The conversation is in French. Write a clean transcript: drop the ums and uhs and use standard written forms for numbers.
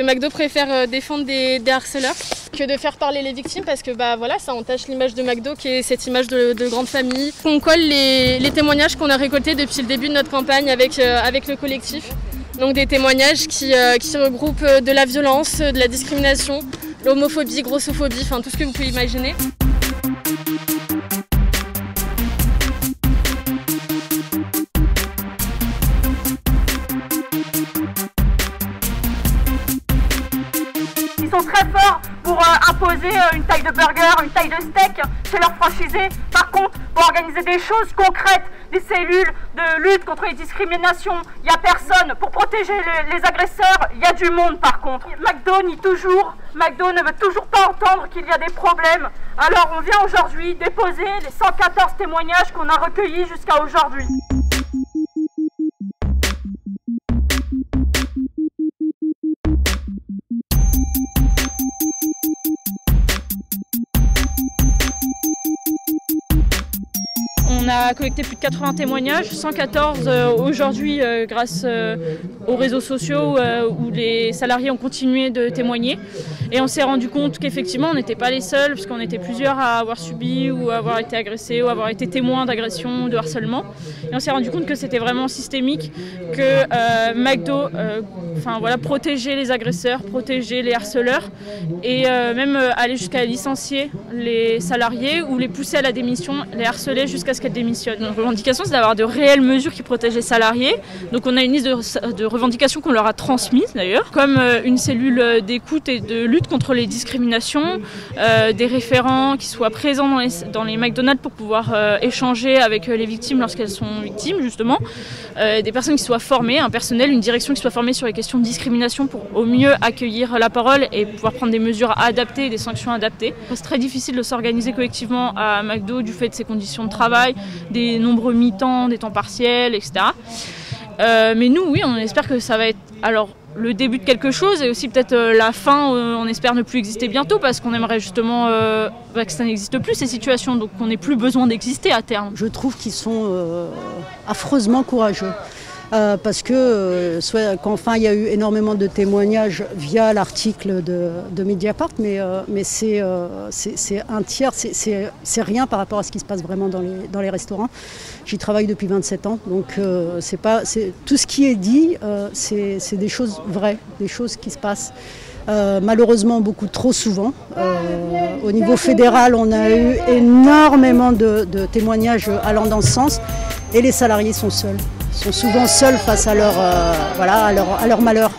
McDo préfère défendre des harceleurs que de faire parler les victimes parce que voilà, ça entache l'image de McDo qui est cette image de grande famille. On colle les témoignages qu'on a récoltés depuis le début de notre campagne avec le collectif. Donc des témoignages qui regroupent de la violence, de la discrimination, l'homophobie, grossophobie, enfin tout ce que vous pouvez imaginer. Ils sont très forts pour imposer une taille de burger, une taille de steak chez leurs franchisés. Par contre, pour organiser des choses concrètes, des cellules de lutte contre les discriminations, il n'y a personne. Pour protéger les agresseurs, il y a du monde par contre. McDo nie toujours, McDo ne veut toujours pas entendre qu'il y a des problèmes. Alors on vient aujourd'hui déposer les 114 témoignages qu'on a recueillis jusqu'à aujourd'hui. On a collecté plus de 80 témoignages, 114 aujourd'hui grâce aux réseaux sociaux où les salariés ont continué de témoigner. Et on s'est rendu compte qu'effectivement on n'était pas les seuls, puisqu'on était plusieurs à avoir subi ou à avoir été agressés ou à avoir été témoins d'agression ou de harcèlement. Et on s'est rendu compte que c'était vraiment systémique, que McDo protégeait les agresseurs, protégeait les harceleurs et même aller jusqu'à licencier les salariés ou les pousser à la démission, les harceler jusqu'à ce qu'elles démissionnent. Notre revendication, c'est d'avoir de réelles mesures qui protègent les salariés. Donc on a une liste de revendications qu'on leur a transmises d'ailleurs, comme une cellule d'écoute et de lutte contre les discriminations, des référents qui soient présents dans les McDonald's pour pouvoir échanger avec les victimes lorsqu'elles sont victimes justement, des personnes qui soient formées, un personnel, une direction qui soit formée sur les questions de discrimination pour au mieux accueillir la parole et pouvoir prendre des mesures adaptées, des sanctions adaptées. C'est très difficile de s'organiser collectivement à McDo du fait de ses conditions de travail, des nombreux mi-temps, des temps partiels, etc. Mais nous, oui, on espère que ça va être alors le début de quelque chose et aussi peut-être la fin, on espère ne plus exister bientôt parce qu'on aimerait justement que ça n'existe plus ces situations, donc on n'ait plus besoin d'exister à terme. Je trouve qu'ils sont affreusement courageux. Parce que il y a eu énormément de témoignages via l'article de Mediapart, mais c'est un tiers, c'est rien par rapport à ce qui se passe vraiment dans les restaurants. J'y travaille depuis 27 ans, donc tout ce qui est dit, c'est des choses vraies, des choses qui se passent. Malheureusement beaucoup trop souvent. Au niveau fédéral, on a eu énormément de témoignages allant dans ce sens et les salariés sont seuls. Ils sont souvent seuls face à leur malheur.